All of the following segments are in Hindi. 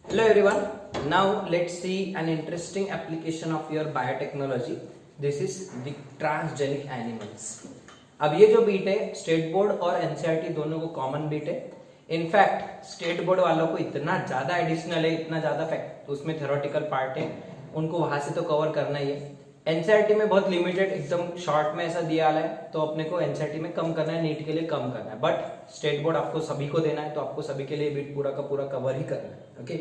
Hello everyone. Now let's see an interesting application of your biotechnology. This is the transgenic animals. अब ये जो बीट है स्टेट बोर्ड और एनसीईआरटी दोनों को कॉमन बीट है. इनफैक्ट स्टेट बोर्ड वालों को इतना ज्यादा एडिशनल है, इतना ज्यादा फैक्ट उसमें थ्योरेटिकल पार्ट है, उनको वहां से तो कवर करना ही है. एनसीईआरटी में बहुत लिमिटेड एकदम शॉर्ट में ऐसा दिया है, तो अपने को एनसीईआरटी में कम करना है, नीट के लिए कम करना है. बट स्टेट बोर्ड आपको सभी को देना है, तो आपको सभी के लिए बीट पूरा का पूरा कवर ही करना है. Okay,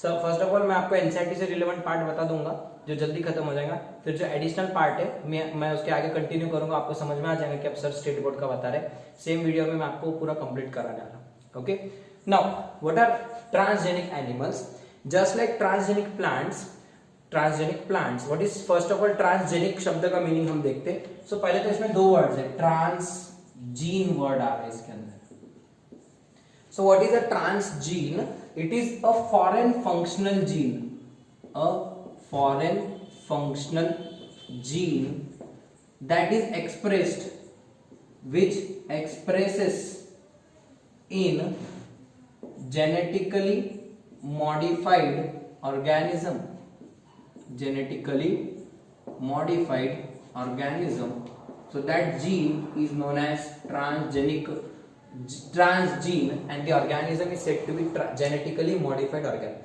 so first of all मैं आपको एनसीईआरटी से रिलेवेंट पार्ट बता दूंगा जो जल्दी खत्म हो जाएगा. फिर जो एडिशनल पार्ट है मैं उसके आगे कंटिन्यू करूंगा, आपको समझ में आ जाएगा कि आप सर स्टेट बोर्ड का बता रहे. सेम वीडियो में मैं आपको पूरा कंप्लीट कराने वाला हूं. Okay, now what are transgenic animals? Just like transgenic plants, what is first of all transgenic शब्द का मीनिंग हम देखते हैं. सो पहले तो इसमें दो वर्ड्स है, ट्रांसजीन वर्ड आ रहा है इसके अंदर. So what is a transgene? It is a foreign functional gene. A foreign functional gene that is expressed, which expresses in genetically modified organism. Genetically modified organism. So that gene is known as transgene and the organism is said to be genetically modified organism.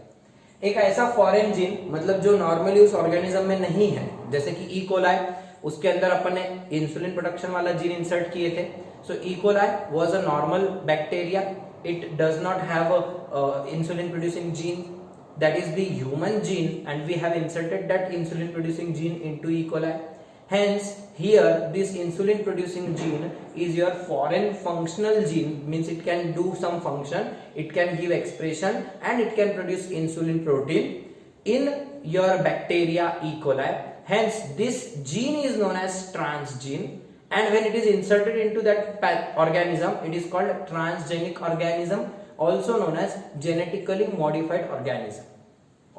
एक ऐसा फॉरेन जीन मतलब जो नॉर्मली उस ऑर्गेनिज्म में नहीं है, जैसे कि ई कोलाई, उसके अंदर अपन ने इंसुलिन प्रोडक्शन वाला जीन इंसर्ट किए थे. So E coli was a normal bacteria, it does not have insulin producing gene, that is the human gene, and we have inserted that insulin producing gene into E. coli. Hence here this insulin producing gene is your foreign functional gene, means it can do some function, it can give expression and it can produce insulin protein in your bacteria E. coli. Hence this gene is known as transgene, and when it is inserted into that organism, it is called transgenic organism, also known as genetically modified organism.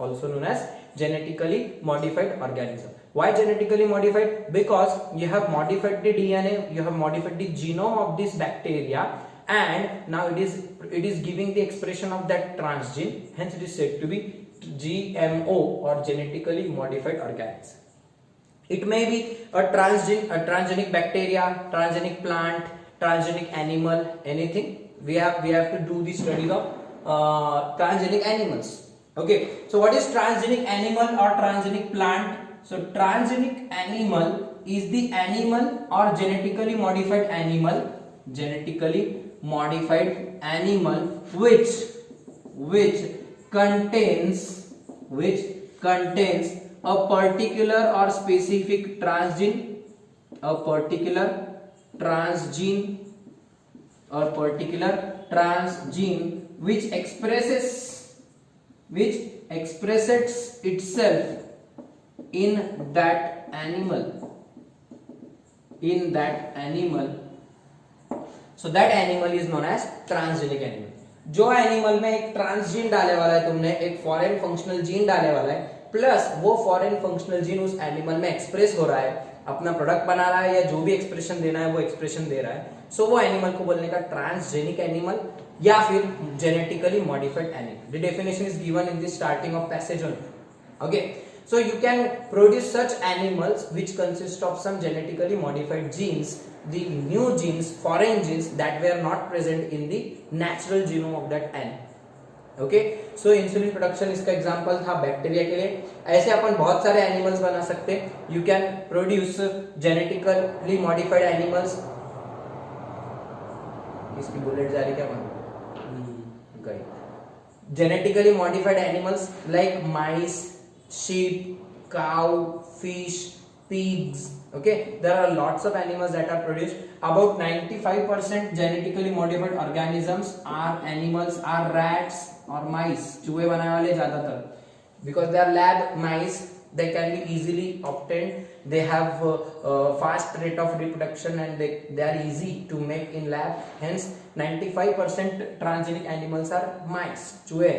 Also known as genetically modified organism. Why genetically modified? Because you have modified the DNA, you have modified the genome of this bacteria, and now it is giving the expression of that transgene. Hence it is said to be GMO or genetically modified organism. It may be a transgenic bacteria, transgenic plant, transgenic animal, anything. We have to do the study of transgenic animals. Okay, so what is transgenic animal or transgenic plant? So transgenic animal is the animal or genetically modified animal which contains a particular or specific transgene, which expresses itself in that animal. So that animal is known as transgenic animal. जो एनिमल में एक ट्रांसजीन डाले वाला है तुमने, एक फॉरेन फंक्शनल जीन डाले वाला है, प्लस वो फॉरेन फंक्शनल जीन उस एनिमल में एक्सप्रेस हो रहा है, अपना प्रोडक्ट बना रहा है या जो भी एक्सप्रेशन देना है वो एक्सप्रेशन दे रहा है. सो वो एनिमल को बोलने का ट्रांसजेनिक एनिमल या फिर genetically modified animal. The definition is given in the starting of passage only. Okay, so you can produce such animals which consist of some genetically modified genes, the new genes, foreign genes that were not present in the natural genome of that animal. Okay, so insulin production इसका एग्जांपल था बैक्टीरिया के लिए. ऐसे अपन बहुत सारे एनिमल्स बना सकते हैं. You can produce genetically modified animals. इसकी बुलेट जा रही क्या गई? Genetically modified animals like mice, sheep, cow, fish, pigs. Okay, there are lots of animals that are produced. About 95% genetically modified organisms are rats or mice. चूहे बनाने वाले ज्यादातर, because they are lab mice, they can be easily obtained. They have fast rate of reproduction and they are easy to make in lab. Hence 95% transgenic animals are mice, चूहे.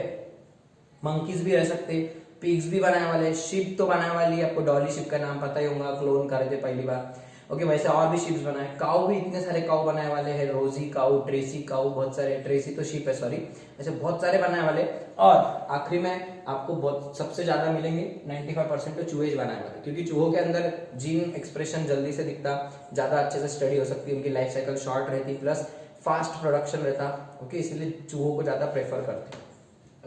monkeys भी रह सकते, पिग्स भी बनाने वाले, शिप तो बनाने वाली, आपको डॉली शिप का नाम पता ही होगा, क्लोन करे थे पहली बार. ओके, वैसे और भी शिप्स बनाए, काऊ भी इतने सारे काऊ बनाए वाले हैं, रोजी काऊ, ट्रेसी काऊ, बहुत सारे, ट्रेसी तो शिप है सॉरी, ऐसे बहुत सारे बनाए वाले। और आखिरी में आपको बहुत सबसे ज्यादा मिलेंगे 95% तो चूहे बनाए वाले, क्योंकि चूहों के अंदर जीन एक्सप्रेशन जल्दी से दिखता, ज्यादा अच्छे से स्टडी हो सकती है, उनकी लाइफ साइकिल शॉर्ट रहती, प्लस फास्ट प्रोडक्शन रहता। ओके, इसलिए चूहों को ज्यादा प्रेफर करते हैं।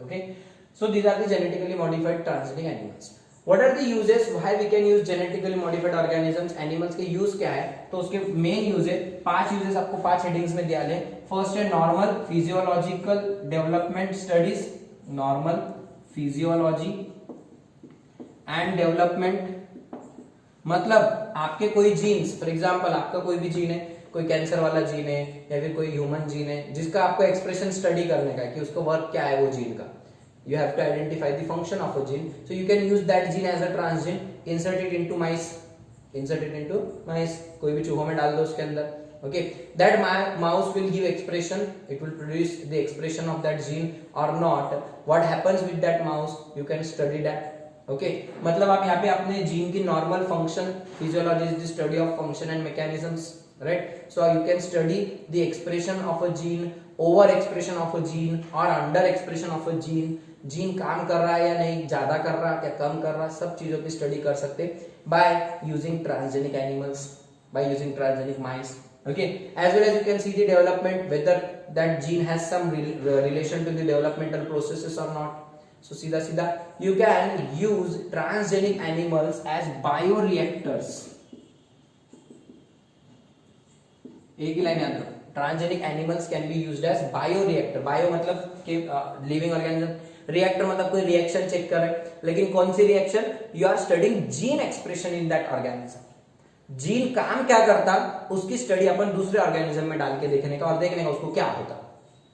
Okay, so these are the genetically modified transgenic animals. What are the uses, why we can use genetically modified organisms, animals के यूज क्या है, तो उसके मेन यूज है 5 यूजेस आपको 5 हेडिंग्स में दिया है। फर्स्ट है normal physiological development studies, normal physiology and development, मतलब आपके कोई जीन्स, फॉर एग्जांपल आपका कोई भी जीन है, कोई कैंसर वाला जीन है या फिर कोई ह्यूमन जीन है, जिसका आपको एक्सप्रेशन स्टडी करने का है कि उसका वर्क क्या है वो जीन का, you have to identify the function of a gene, so you can use that gene as a transgene, insert it into mice, कोई भी चूहों में डाल दो उसके अंदर। okay, that mouse will give expression, it will produce the expression of that gene or not, what happens with that mouse, you can study that। okay, मतलब आप यहाँ पे अपने जीन की normal function, physiology is the study of function and mechanisms, right, so you can study the expression of a gene, over expression of a gene or under expression of a gene, gene काम कर रहा है या नहीं, ज्यादा कर रहा है या कम कर रहा है, सब चीजों की स्टडी कर सकते by using transgenic animals, by using transgenic mice. Okay, as well as you can see the development, whether that gene has some relation to the developmental processes or not. So सीधा सीधा you can use transgenic animals as bioreactors। एक ही लाइन याद रखो, transgenic animals can be used as bioreactor. Bio मतलब कि लिविंग ऑर्गेनिज्म, रिएक्टर मतलब कोई रिएक्शन चेक कर रहे, लेकिन कौन सी reaction, you are studying gene expression in that organism, gene काम क्या करता उसकी स्टडी अपन दूसरे ऑर्गेनिज्म में डाल के देखने का और देखने का उसको क्या होता।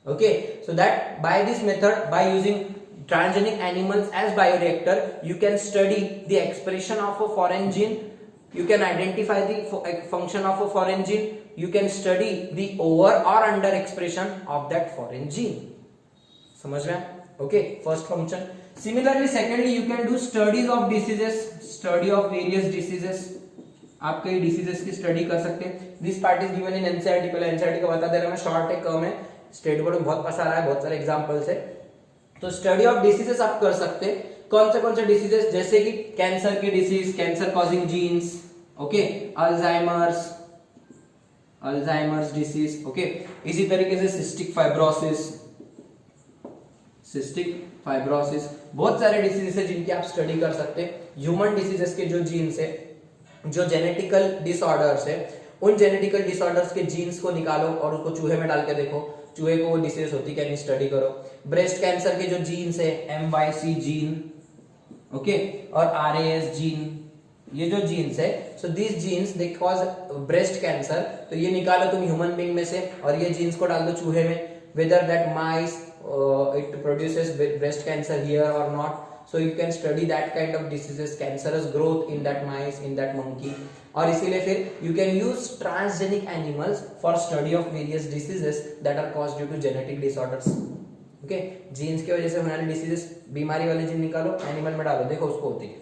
Okay, so that by this method, by using transgenic animals as bioreactor, you can study the expression of a foreign gene, you can identify the function of a foreign gene, you can study the over or under expression of that foreign gene। समझ रहे हैं? Okay, first function। Similarly, secondly, you can do studies of diseases, study of various diseases, आप कई डिसीजेस की स्टडी कर सकते हैं। This part is given in NCERT, पहले एनसीईआरटी का बता दे रहा मैं, शॉर्ट है, कम है, स्टेट बोर्ड में बहुत पसंद आ रहा है, बहुत सारे एग्जांपल्स है। तो स्टडी ऑफ डिसीजेस आप कर सकते हैं, कौन से डिसीजेस, जैसे कि कैंसर की disease, cancer causing genes, okay, Alzheimer's disease, okay, इसी तरीके से सिस्टिक फाइब्रोसिस, बहुत सारे डिसीजेस है जिनकी आप स्टडी कर सकते हैं। ह्यूमन डिसीजेस के जो जीन्स है, जो जेनेटिकल डिसऑर्डर्स है, उन जेनेटिकल डिसऑर्डर्स के जीन्स को निकालो और उसको चूहे में डाल के देखो, चूहे को वो डिसीज होती क्या नहीं, स्टडी करो। ब्रेस्ट कैंसर के जो जीन्स है, MYC जीन, ओके, और RAS जीन, ये जो जीन्स है, so this genes they cause breast cancer, तो ये निकालो तुम ह्यूमन बीइंग में से और ये जीन्स को डाल दो चूहे में, whether that mice it produces breast cancer here or not, so you can study that kind of diseases, cancerous growth in that mice, in that monkey। और इसीलिए फिर you can use transgenic animals for study of various diseases that are caused due to genetic disorders। Okay, genes की वजह से होने वाली डिसीजेस, बीमारी वाले जीन निकालो, एनिमल में डालो, देखो उसको होती है।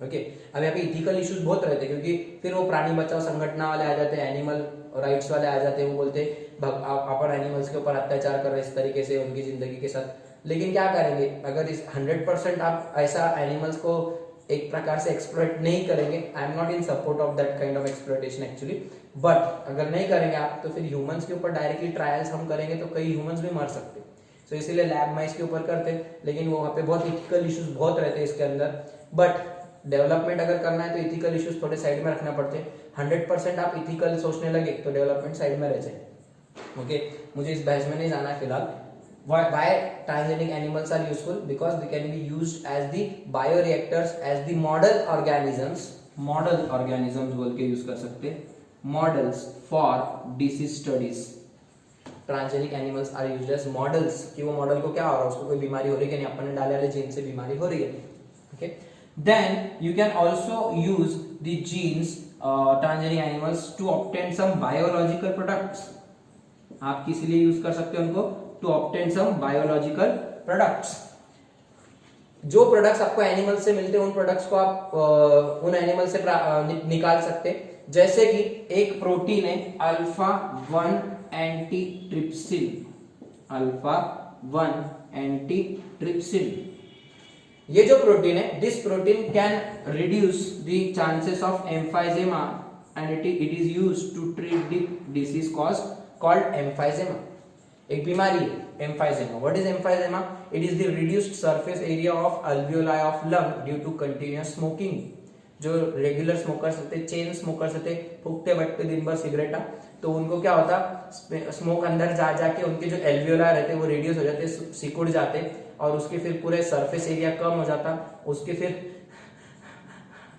ओके, अब यहाँ पे इथिकल इश्यूज बहुत रहते हैं, क्योंकि फिर वो प्राणी बचाओ संगठन वाले आ जाते हैं, एनिमल राइट्स वाले आ जाते हैं, वो बोलते हैं अपन एनिमल्स के ऊपर अत्याचार कर रहे हैं इस तरीके से उनकी जिंदगी के साथ। लेकिन क्या करेंगे, अगर इस 100% आप ऐसा एनिमल्स को एक प्रकार से एक्सप्लॉइट नहीं करेंगे, I am not in support of that kind of exploitation actually, but अगर नहीं करेंगे आप तो फिर ह्यूमंस के ऊपर डायरेक्टली ट्रायल्स हम करेंगे तो कई ह्यूमंस भी मर सकते हैं। सो इसीलिए लैब माइस के ऊपर करते हैं, लेकिन वो वहाँ पे बहुत इथिकल इश्यूज बहुत रहते हैं इसके अंदर। बट डेवलपमेंट अगर करना है तो इथिकल इश्यूज थोड़े साइड में रखना पड़ते हैं। 100% आप इथिकल सोचने लगे तो डेवलपमेंट साइड में रह जाए। ओके, मुझे इस बहस में नहीं जाना है फिलहाल। Why transgenic animals are useful? Because they can be used as the bioreactors, as the model organisms बोल के यूज कर सकते हैं, models for disease studies। Transgenic animals are used as models, कि वो मॉडल को क्या हो रहा है, उसको कोई बीमारी हो रही है कि नहीं, अपन ने डाले वाले जीन से बीमारी हो रही है। Okay, then you can also use the genes transgenic animals to obtain some biological products. आप किस लिए यूज कर सकते हो उनको, to obtain some biological products. जो प्रोडक्ट्स आपको एनिमल से मिलते हैं उन प्रोडक्ट्स को आप उन एनिमल से निकाल सकते हैं। जैसे कि एक प्रोटीन है alpha 1 anti trypsin, alpha 1 anti trypsin. ये जो प्रोटीन है, this protein can reduce the chances of emphysema and it is used to treat the disease called emphysema. एक बीमारी है emphysema. What is emphysema? It is the reduced surface area of alveoli of lung due to continuous smoking. जो रेगुलर स्मोकर्स होते, चेन स्मोकर्स होते, फूकते बैठते दिन भर सिगरेटा, तो उनको क्या होता, स्मोक अंदर जा जाके उनके जो एल्वियोलाई रहते वो रिड्यूस हो जाते, सिकुड़ जाते, और उसके फिर पूरे सरफेस एरिया कम हो जाता, उसके फिर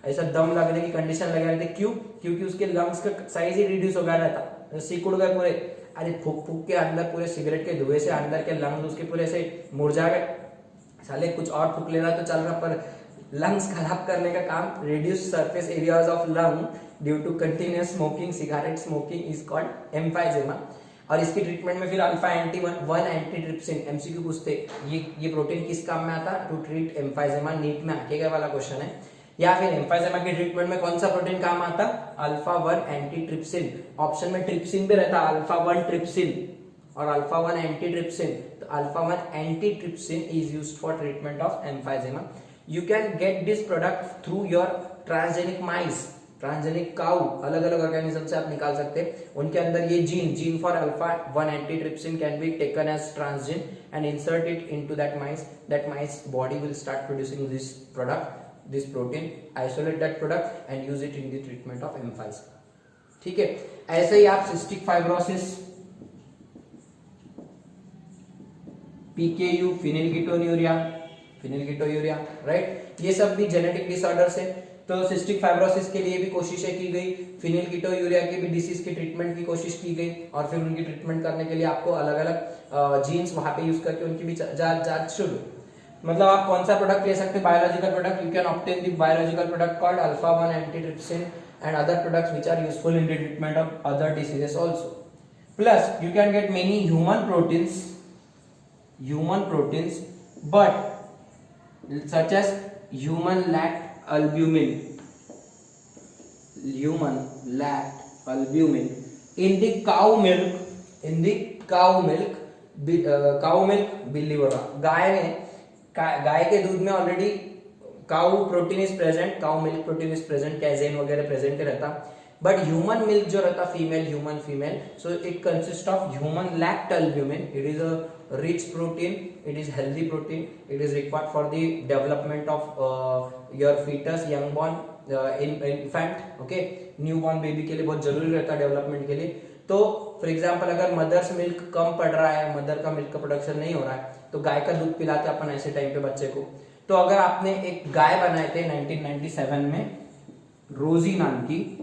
ऐसा दम लगने की कंडीशन लगे रहती। क्यों? क्योंकि उसके लंग्स का साइज ही रिड्यूस हो गया रहता, सिकुड़ गए पूरे। अरे फूक फूक के अंदर पूरे सिगरेट के धुएं से अंदर के लंग्स उसके पूरे से मुरझा गए। साले कुछ और फूक ले रहा तो चल रहा, पर लंग्स खराब करने का काम। Reduce surface areas of lung due to continuous smoking, cigarette smoking is called emphysema. और इसकी ट्रीटमेंट में फिर अल्फा 1 एंटी ट्रिप्सिन, एमसीक्यू पूछते ये प्रोटीन किस काम में आता? To treat एम्फाइजेमा। नीट में आके वाला क्वेश्चन है। या फिर एम्फाइजेमा की ट्रीटमेंट में कौन सा प्रोटीन काम आता? Alpha 1 anti trypsin. ऑप्शन में ट्रिप्सिन भी रहता, अल्फा 1 ट्रिप्सिन और अल्फा 1 एंटी ट्रिप्सिन। तो alpha 1 anti trypsin is used for treatment of emphysema. You can get this product through your transgenic mice, transgenic cow, अलग अलग ऑर्गेनिज्म से आप निकाल सकते हैं। उनके अंदर ये gene for alpha 1 anti trypsin can be taken as transgene and insert it into that mice body will start producing this product, this protein, isolate that product and use it in the treatment of emphysema। ठीक है, ऐसे ही आप सिस्टिक फाइब्रोसिस, PKU, फिनिलकीटोन्यूरिया, राइट, ये सब भी जेनेटिक डिसऑर्डर्स है। तो सिस्टिक फाइब्रोसिस के लिए भी कोशिशें की गई, फिनिलकीटोन्यूरिया की भी डिसीज की ट्रीटमेंट की कोशिश की गई, और फिर उनकी ट्रीटमेंट करने के लिए आपको अलग अलग जीन्स वहां पे यूज करके उनकी भी जांच शुरू। मतलब आप कौन सा प्रोडक्ट ले सकते हैं? Biological product. You can obtain the biological product called alpha 1 antitrypsin and other products which are useful in the treatment of other diseases also. Plus you can get many human proteins but such as human lactalbumin in the cow milk, बिल्ली बोल रहा, गाय के दूध में already cow protein is present, cow milk protein is present, casein वगैरह प्रेजेंट रहता। बट ह्यूमन मिल्क जो रहता, human female, so it consist of human lactalbumin. It is a rich protein, it is healthy protein, it is required for the development of your foetus, young born, infant, okay, new born baby के लिए बहुत जरूरी रहता है डेवलपमेंट के लिए। तो फॉर एग्जाम्पल अगर मदर्स मिल्क कम पड़ रहा है, मदर का मिल्क का प्रोडक्शन नहीं हो रहा है, तो गाय का दूध पिलाते अपन ऐसे टाइम पे बच्चे को। तो अगर आपने एक गाय बनाए थे 1997 में, रोजी नाम की,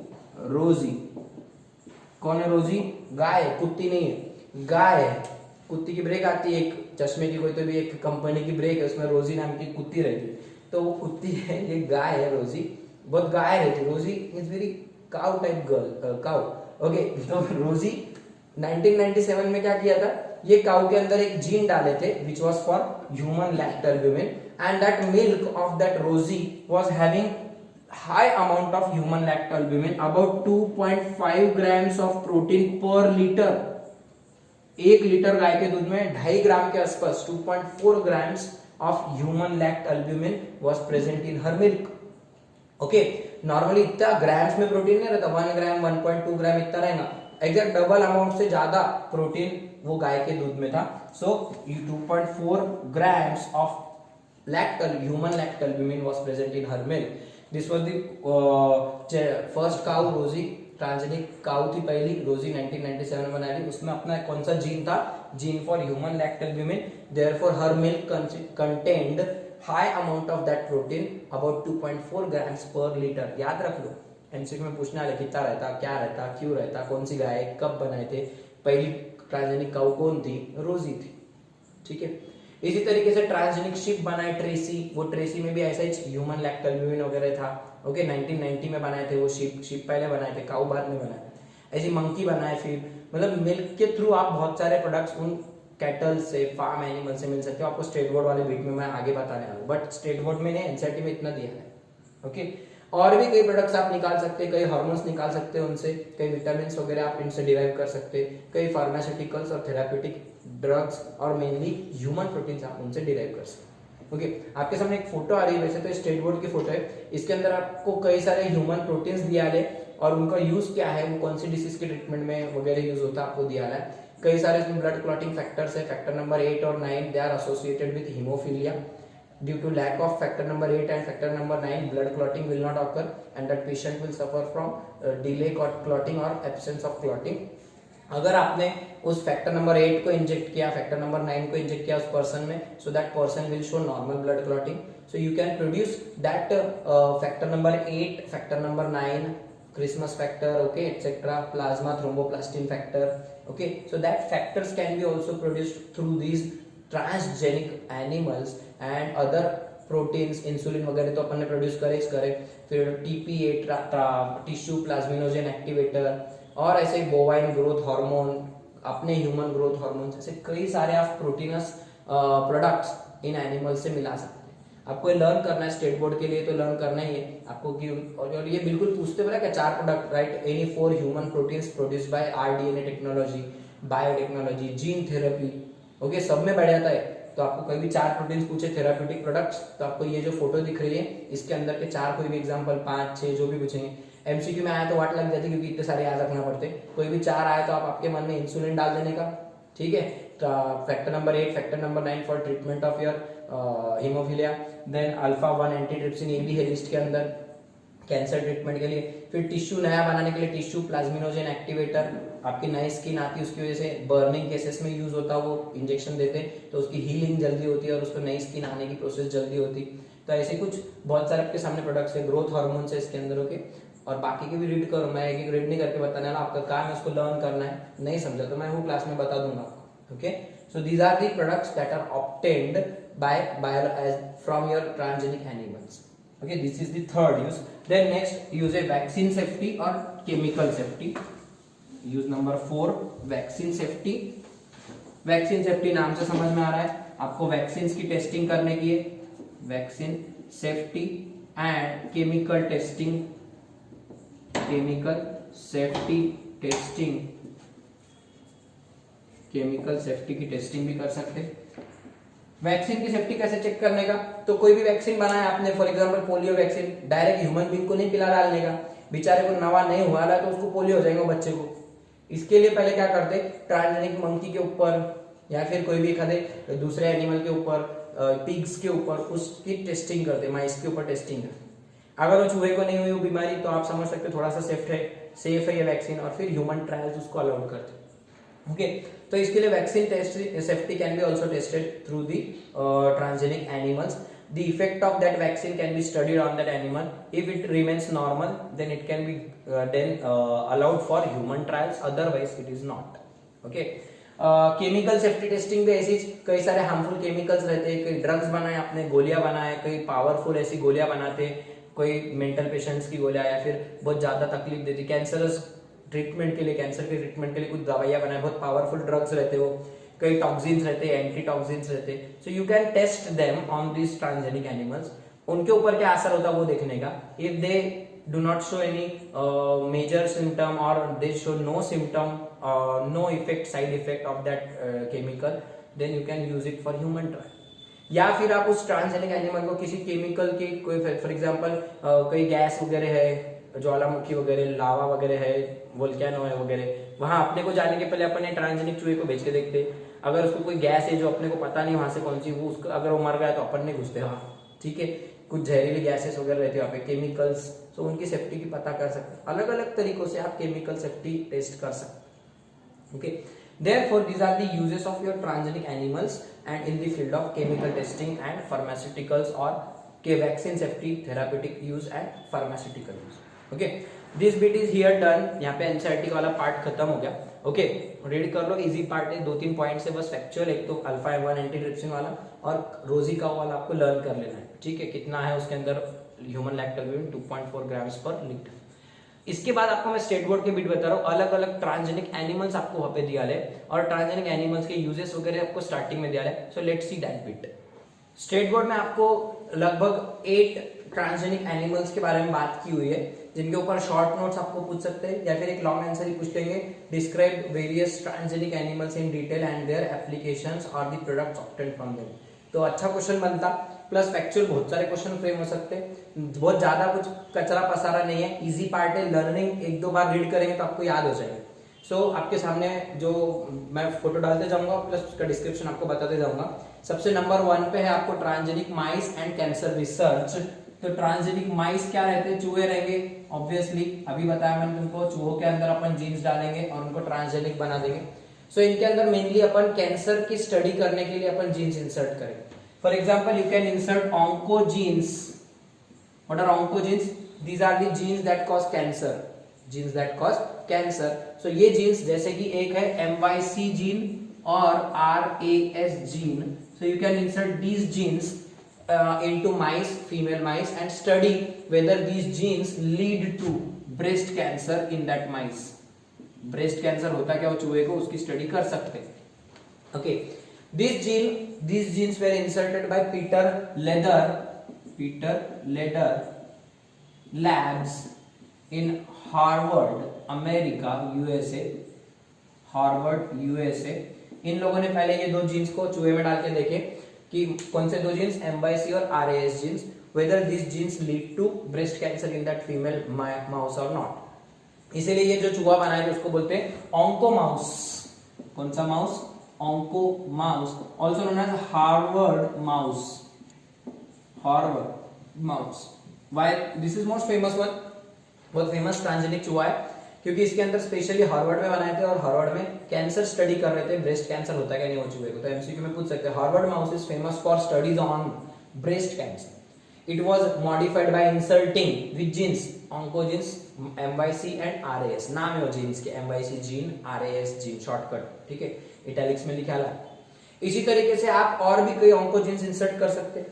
रोजी, कौन है रोजी? गाय, कुत्ती नहीं है, गाय है। कुत्ती की ब्रेक आती है एक, चश्मे की कोई तो भी एक कंपनी की ब्रेक है, उसमें रोजी नाम की कुत्ती रहती है। तो वो कुत्ती है, ये गाय है रोजी, बहुत गाय रहती। रोजी is very cow type girl, cow, okay. तो रोजी 1997 में क्या किया था, ये काउ के अंदर एक जीन डाले थे which was for human lactalbumin, and that milk of that Rosie was having high amount of human lactalbumin, about 2.5 grams of protein per litre. 1 litre गाय के दूध में 2.5 ग्राम के आसपास 2.4 grams of human lactalbumin was present in her milk, okay. Normally इतना ग्राम्स में प्रोटीन नहीं रहता, 1 ग्राम 1.2 ग्राम इतना रहेगा, एग्जैक्ट डबल अमाउंट से ज्यादा प्रोटीन वो गाय के दूध में था। So 2.4 grams of human lactalbumin was present in her milk. This was the first cow, Rosie, transgenic cow थी पहली, रोजी 1997 में बनाई थी। उसमें अपना कौन सा जीन था? Gene for human lactalbumin. Therefore her milk contained high amount of that protein, about 2.4 grams per litre. याद रख लो, एमसीक्यू में पूछने वाले कितना रहता, क्या रहता, क्यों रहता, कौन सी गाय, कब बनाए थे, पहली ट्रांसजेनिक काउ कौन थी? रोजी थी, ठीक है। इसी तरीके से ट्रांसजेनिक शिप बनाए ट्रेसी, वो ट्रेसी में भी ऐसा ही ह्यूमन लैक्ट अल्ब्यूमिन वगैरह था, ओके। 1990 में बनाए थे वो शिप पहले बनाए थे, काउ बाद में बनाए। ऐसी मंकी बनाए फिर, मतलब मिल्क के थ्रू आप बहुत सारे प्रोडक्ट्स उन कैटल से, फार्म एनिमल से मिल सकते हो। आपको स्टेट बोर्ड वाले वीक में मैं आगे बताने वाला हूँ, बट स्टेट बोर्ड में नहीं, एनसीईआरटी में इतना दिया है, ओके। और भी कई प्रोडक्ट्स आप निकाल सकते हैं, कई हार्मोन्स निकाल सकते हैं उनसे, कई विटामिन वगैरह आप इनसे डिराइव कर सकते हैं, कई फार्मास्यूटिकल्स और थेराप्यूटिक ड्रग्स और मेनली ह्यूमन प्रोटीन्स आप उनसे डिराइव कर सकते हैं। ओके, आपके सामने एक फोटो आ रही है, वैसे तो स्टेट बोर्ड की फोटो है, इसके अंदर आपको कई सारे ह्यूमन प्रोटीन्स दिया है और उनका यूज क्या है, वो कौन सी डिसीज के ट्रीटमेंट में वगैरह यूज होता है आपको दिया है। कई सारे इसमें ब्लड क्लॉटिंग फैक्टर्स है, फैक्टर नंबर 8 और 9 they are associated with haemophilia. Due to lack of factor number 8 and factor number 9, blood clotting will not occur and that patient will suffer from delay clotting or absence of clotting. अगर आपने उस फैक्टर नंबर 8 को इंजेक्ट किया, फैक्टर नंबर 9 को इंजेक्ट किया उस पर्सन में, so that person will show normal blood clotting. So you can produce that factor number 8, factor number 9, Christmas factor, okay, etc., plasma thromboplastin factor, okay. So that factors can be also produced through these transgenic animals and other proteins, insulin वगैरह तो अपन ने प्रोड्यूस करे, फिर TPA टिश्यू प्लाज्मिनोजेन एक्टिवेटर और ऐसे बोवाइन ग्रोथ हार्मोन, अपने ह्यूमन ग्रोथ हार्मोन, ऐसे कई सारे आप प्रोटीनस प्रोडक्ट्स इन एनिमल से मिला सकते हैं. आपको ये लर्न करना है स्टेट बोर्ड के लिए, तो लर्न करना ही है आपको कि, और ये बिल्कुल पूछते बोला क्या 4 product, right, any 4 human proteins produced by RDNA technology, biotechnology, gene therapy, okay, सब में बढ़ जाता है. तो आपको कभी भी 4 प्रोटीन्स पूछे थेराप्यूटिक प्रोडक्ट्स, तो आपको ये जो फोटो दिख रही है इसके अंदर के 4 कोई भी एग्जांपल 5, 6 जो भी पूछेंगे, MCQ में आया तो वाट लग जाती है क्योंकि इतने सारे याद रखना पड़ते. कोई भी 4 आया तो आप आपके मन में इंसुलिन डाल देने का, ठीक है. Factor number 8, factor number 9 for treatment of your haemophilia, then alpha 1 antitrypsin, ये भी है लिस्ट के अंदर कैंसर ट्रीटमेंट के लिए. फिर टिश्यू नया बनाने के लिए टिश्यू प्लाज्मिनोजेन एक्टिवेटर, आपकी नई स्किन आती है उसकी वजह से बर्निंग केसेस में यूज होता है, वो इंजेक्शन देते हैं तो उसकी हीलिंग जल्दी होती है और उसको नई स्किन आने की प्रोसेस जल्दी होती. तो ऐसे कुछ बहुत सारे आपके सामने प्रोडक्ट्स है, ग्रोथ हार्मोन्स है इसके अंदर, ओके. और बाकी के भी रीड करो, मैं एक एक रीड नहीं करके बताने वाला, आपका काम है उसको लर्न करना है. नहीं समझा तो मैं वो क्लास में बता दूंगा आपको, okay. So these are the products that are obtained by from your transgenic animals. Okay, this is the third use. Then next use है वैक्सीन सेफ्टी और chemical safety. Use number 4, vaccine safety. Vaccine safety नाम से समझ में आ रहा है आपको वैक्सीन की टेस्टिंग करने की है. Vaccine safety and chemical testing, chemical safety testing, chemical safety की टेस्टिंग भी कर सकते हैं. वैक्सीन की सेफ्टी कैसे चेक करने का, तो कोई भी वैक्सीन बनाया आपने, for example polio vaccine, direct human being को नहीं पिला डालने का, बेचारे को नवा नहीं हुआ है तो उसको पोलियो हो जाएगा बच्चे को. इसके लिए पहले क्या करते, ट्रांसजेनिक मंकी के ऊपर या फिर कोई भी खाते दूसरे एनिमल के ऊपर, पिग्स के ऊपर, उसकी टेस्टिंग करते, माइस के ऊपर टेस्टिंग करते. अगर वो चूहे को नहीं हुई वो बीमारी तो आप समझ सकते थोड़ा सा सेफ है ये वैक्सीन, और फिर ह्यूमन ट्रायल्स उसको अलाउड करते. ओके, तो इसके लिए vaccine safety can be also tested through the transgenic animals. The effect of that vaccine can be studied on that animal. If it remains normal then it can be then allowed for human trials, otherwise it is not. Okay, chemical safety testing भी ऐसी, कई सारे हार्मफुल केमिकल्स रहते हैं, कई ड्रग्स बनाए आपने, गोलियां बनाए, कई पावरफुल ऐसी गोलियां बनाते, कोई मेंटल पेशेंट्स की गोलियां या फिर बहुत ज्यादा तकलीफ देती, कैंसरस ट्रीटमेंट के लिए, कैंसर के ट्रीटमेंट के लिए कुछ दवाइयां बनाए, बहुत पावरफुल ड्रग्स रहते हो, कई टॉक्सिन्स रहते हैं, एंटी टॉक्सिन्स रहते हैं. So you can test them on this transgenic animals. उनके ऊपर क्या असर होता है वो देखने का. If they do not show any major symptom और they show no symptom, no effect, side effect of that chemical, then you can use it for human trial. या फिर आप उस ट्रांसजेनिक एनिमल को किसी केमिकल की, कोई फॉर एग्जांपल कोई गैस वगैरह है, ज्वालामुखी वगैरह, लावा वगैरह है, वोल्केनो है वगैरह, वहां अपने को जाने के पहले अपने ट्रांसजेनिक चूहे को भेज के देखते. अगर उसको कोई गैस है जो अपने को पता नहीं वहां से कौन सी, वो उसको अगर वो मर गया तो अपन नहीं घुसते वहां, ठीक है. कुछ जहरीली गैसेस वगैरह रहती है वहाँ पे, केमिकल्स, तो उनकी सेफ्टी की पता कर सकते. अलग अलग तरीकों से आप केमिकल सेफ्टी टेस्ट कर सकते. Okay, therefore these are the uses of your transgenic animals and in the field of chemical testing and pharmaceuticals or vaccine safety, therapeutic use and pharmaceutical use. Okay, this bit is here done. यहाँ पे एनसीईआरटी वाला पार्ट खत्म हो गया. ओके, रीड कर लो, इजी पार्ट है, 2-3 पॉइंट है बस फैक्चुअल. एक तो अल्फा 1 एंटीट्रिप्सिन वाला और रोजी का वाला आपको लर्न कर लेना है, ठीक है. कितना है उसके अंदर ह्यूमन लैक्टोल्यूमिन 2.4 ग्राम्स पर लीटर. इसके बाद आपको मैं स्टेट बोर्ड के बिट बता रहा हूँ, अलग अलग ट्रांसजेनिक एनिमल्स आपको वहाँ पे दिया है और ट्रांसजेनिक एनिमल्स के यूजेस वगैरह आपको स्टार्टिंग में दिया है. So let's see that bit. State board में आपको लगभग 8 ट्रांसजेनिक एनिमल्स के बारे में बात की हुई है, जिनके ऊपर शॉर्ट नोट्स आपको पूछ सकते हैं या फिर एक लॉन्ग आंसर ही पूछ लेंगे। Describe various transgenic animals in detail and their applications और the products obtained from them. तो अच्छा क्वेश्चन बनता, प्लस फैक्चुअल बहुत सारे क्वेश्चन फ्रेम हो सकते हैं, बहुत ज्यादा कुछ कचरा पसारा नहीं है, इजी पार्ट है, लर्निंग एक दो बार रीड करेंगे तो आपको याद हो जाएगा। सो आपके सामने जो मैं फोटो डालते जाऊंगा प्लस उसका डिस्क्रिप्शन आपको बताते जाऊंगा। सबसे नंबर 1 पे है आपको transgenic mice and cancer research. तो ट्रांसजेनिक माइस क्या रहते हैं? चूहे रहेंगे ऑब्वियसली, अभी बताया मैंने तुमको, चूहों के अंदर अपन जीन्स डालेंगे और उनको ट्रांसजेनिक बना देंगे। सो इनके अंदर मेनली अपन कैंसर की स्टडी करने के लिए अपन जीन्स इंसर्ट करेंगे। For example you can insert oncogenes. What are oncogenes? These are the genes that cause cancer, genes that cause cancer. So ये जीन्स जैसे कि एक है MYC जीन और RAS gene, so you can insert these genes into mice, female mice, and study whether these genes lead to breast cancer in that mice. breast cancer होता क्या वो चूहे को, उसकी स्टडी कर सकते हैं। Okay, these genes were inserted by Peter Leder labs in Harvard, America, USA, Harvard, USA। इन लोगों ने पहले ये दो जीन्स को चूहे में डाल के देखे कि कौन से दो जीन्स, MYC और RAS genes, whether these genes lead to breast cancer in that female mouse or not। इसीलिए ये जो चूहा बनाया उसको बोलते हैं ऑन्को माउस। कौन सा mouse? Onco mouse, also known as Harvard mouse. Harvard mouse. Why this is most famous one? बहुत फेमस ट्रांसजेनिक चूहा है क्योंकि इसके अंदर स्पेशली हार्वर्ड में बनाए थे और हार्वर्ड में कैंसर स्टडी कर रहे थे, ब्रेस्ट कैंसर होता है क्या नहीं हो चूहे को। तो एमसीक्यू में पूछ सकते हैं, Harvard mouse is famous for studies on breast cancer. It was modified by inserting with genes, oncogenes, MYC and RAS। नाम है वो जीन्स के, MYC gene, RAS gene, shortcut, ठीक है, इटैलिक्स में लिखा है। इसी तरीके से आप और भी कई ऑन्कोजीन्स इंसर्ट कर सकते हैं,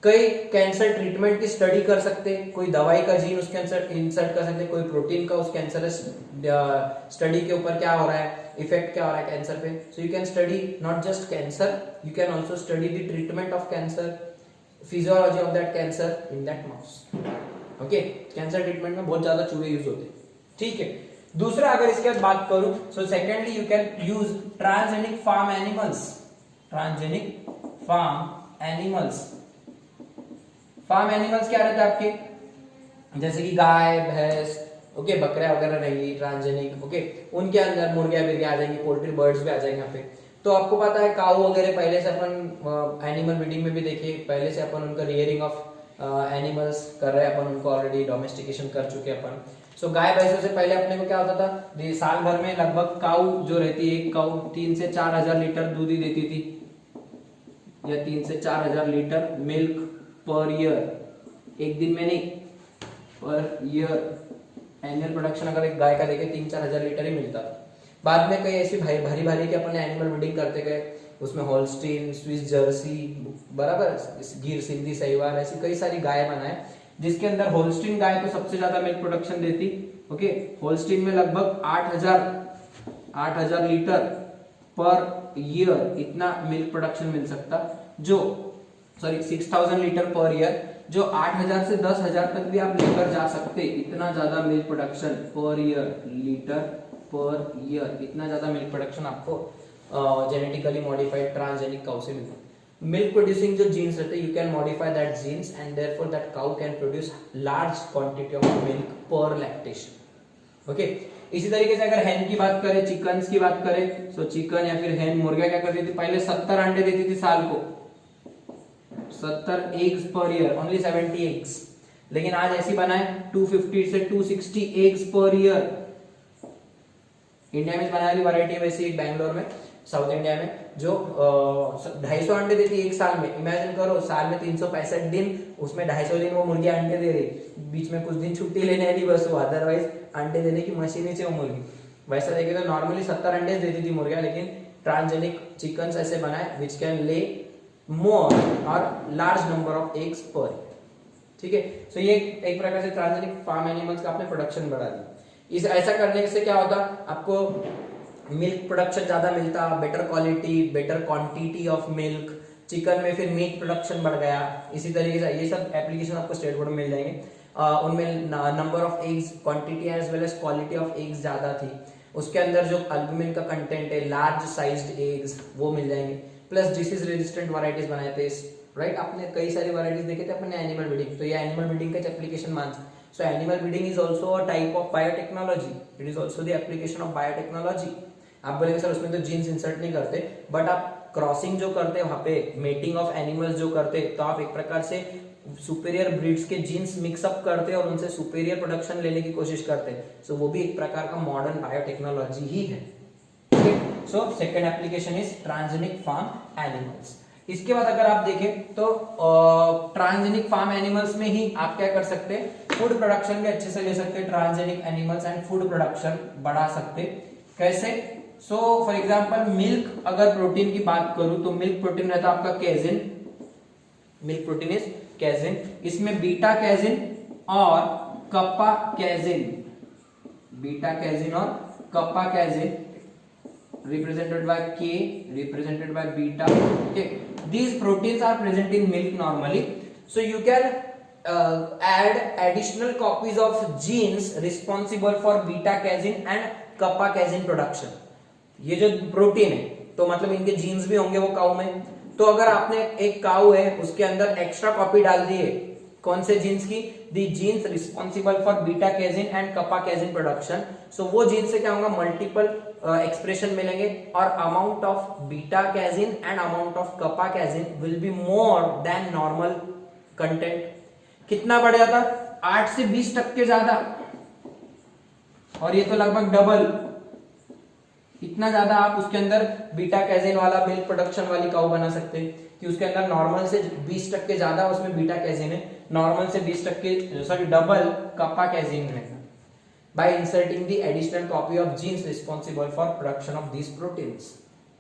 कई कैंसर ट्रीटमेंट की स्टडी कर सकते हैं, कोई दवाई का जीन उसके अंदर इंसर्ट कर सकते हैं, कोई प्रोटीन का उस कैंसर स्टडी के ऊपर क्या हो रहा है, इफेक्ट क्या हो रहा है कैंसर पे। सो you can study not just cancer, you can also study the treatment of cancer, physiology of that cancer in that mouse. Okay, cancer treatment में बहुत ज्यादा चूहे यूज होते हैं, ठीक है। दूसरा अगर इसके बाद बात करूं, so secondly you can use transgenic farm animals. Transgenic farm animals, farm animals क्या रहते हैं आपके? जैसे कि गाय, भैंस, ओके, बकरियां वगैरह रहेंगी ट्रांसजेनिक, ओके, उनके अंदर मुर्गियां बिर्गियां आ जाएंगी, पोल्ट्री बर्ड्स भी आ जाएंगे यहाँ पे। तो आपको पता है काऊ वगैरह पहले से अपन एनिमल ब्रीडिंग में भी देखिए, पहले से अपन उनका रियरिंग ऑफ एनिमल्स कर रहे हैं, अपन उनको ऑलरेडी डोमेस्टिकेशन कर चुके हैं अपन। सो गाय भैंसों से पहले अपने को क्या होता था, साल भर में लगभग काऊ जो रहती है, एक काऊ 3 से 4 हजार लीटर दूध ही देती थी, या 3 से 4 हजार लीटर मिल्क पर ईयर, एक दिन में नहीं, पर ईयर एनुअल प्रोडक्शन अगर एक गाय का देखे 3-4 हजार लीटर ही मिलता था। बाद में कई ऐसी भारी भारी के अपने एनिमल ब्रीडिंग करते गए, उसमें होल्स्टीन, स्विस जर्सी, बराबर, गिर, सिंधी, सहीवाल, ऐसी कई सारी गाय बनाए, जिसके अंदर होल्स्टीन गाय तो सबसे ज्यादा मिल्क प्रोडक्शन देती। ओके, होल्स्टीन में लगभग 8,000 लीटर पर ईयर इतना मिल्क प्रोडक्शन मिल सकता, जो 6,000 लीटर पर ईयर, जो 8,000 से 10,000 तक भी आप लेकर जा सकते, इतना ज्यादा milk production per year, litre per year, इतना ज्यादा मिल्क प्रोडक्शन आपको जेनेटिकली मॉडिफाइड ट्रांसजेनिक काउ से मिलता है। मिल्क प्रोड्यूसिंग जो जीन्स रहते हैं, you can modify that genes and therefore that cow can produce large quantity of milk पर लैक्टेशन। ओके, इसी तरीके से अगर हैन की बात करें, चिकन्स की बात करें, सो चिकन या फिर हैन, मुर्गा क्या करती थी, पहले 70 अंडे देती थी साल को, 70 eggs per year, only 70 eggs. लेकिन आज ऐसी बनाए 250 से 260 एग्स पर ईयर। इंडिया में बनाने वाली वैरायटी है वैसी एक बैंगलोर में, साउथ इंडिया में, जो 250 अंडे देती है एक साल में। इमेजिन करो, साल में 365 दिन, उसमें 250 दिन वो मुर्गी अंडे दे रही, बीच में कुछ दिन छुट्टी लेने वाली बस वो, अदरवाइज अंडे देने की मशीन ही चाहिए वो मुर्गी। वैसा देखे तो नॉर्मली 70 अंडे देती थी मुर्गियां, लेकिन ट्रांसजेनिक चिकन ऐसे बनाए विच कैन ले मोर और लार्ज नंबर ऑफ एग्स पर, ठीक है। सो ये एक प्रकार से ट्रांसजेनिक फार्म एनिमल्स का आपने प्रोडक्शन बढ़ा दी। इस ऐसा करने से क्या होता, आपको मिल्क प्रोडक्शन ज्यादा मिलता, better quality, better quantity of milk, chicken में फिर मीट प्रोडक्शन बढ़ गया। इसी तरीके से ये सब एप्लीकेशन आपको स्टेट बोर्ड में मिल जाएंगे। उनमें number of eggs, quantity as well as quality of eggs ज्यादा थी। उसके अंदर जो अल्बुमिन का कंटेंट है, लार्ज साइज्ड एग्स, वो मिल जाएंगे। प्लस डिसीज रेजिस्टेंट वैरायटीज बनाए थे, राइट। आपने कई सारी वैरायटीज देखे थे अपने एनिमल ब्रीडिंग, तो ये एनिमल ब्रीडिंग का एप्लीकेशन मान। So animal breeding is also a type of biotechnology, it is also the application of biotechnology. आप बोलेंगे सर उसमें तो जीन्स इंसर्ट नहीं करते, बट आप क्रॉसिंग जो करते हैं वहां पे, मेटिंग ऑफ एनिमल्स जो करते हैं, तो आप एक प्रकार से सुपेरियर ब्रीड्स के जीन्स मिक्सअप करते हैं और उनसे सुपेरियर प्रोडक्शन लेने की कोशिश करते हैं। सो वो भी एक प्रकार का मॉडर्न बायोटेक्नोलॉजी ही है। So second application is transgenic farm animals. इसके बाद अगर आप देखें तो ट्रांसजेनिक फार्म एनिमल्स में ही आप क्या कर सकते हैं, फूड प्रोडक्शन भी अच्छे से ले सकते हैं। Transgenic animals and food production बढ़ा सकते कैसे? सो फॉर एग्जांपल मिल्क, अगर प्रोटीन की बात करूं तो मिल्क प्रोटीन रहता है आपका कैजिन, मिल्क प्रोटीन इज कैजिन। इसमें बीटा कैजिन और कप्पा कैजिन, बीटा कैजिन और kappa कैजिन represented by K, represented by beta. Okay, these proteins are present in milk normally. So you can add additional copies of genes responsible for beta casein and kappa casein production. ये जो प्रोटीन है तो मतलब इनके जीन्स भी होंगे वो काऊ में। तो अगर आपने एक काऊ है उसके अंदर एक्स्ट्रा कॉपी डाल दी है, कौन से जीन्स की? The genes responsible for beta casein and kappa casein production. So वो जीन्स से क्या होगा, मल्टीपल एक्सप्रेशन मिलेंगे और amount of beta casein and amount of kappa casein will be more than normal content. कितना बढ़ जाता? 8 से 20% ज्यादा, और ये तो लगभग डबल। इतना ज्यादा आप उसके अंदर बीटा कैजिन वाला मिल्क प्रोडक्शन वाली काऊ बना सकते हैं कि उसके अंदर नॉर्मल से 20% ज्यादा उसमें बीटा कैजिन है, नॉर्मल से 20% सॉरी डबल कप्पा कैजिन है, by inserting the additional copy of genes responsible for production of these proteins.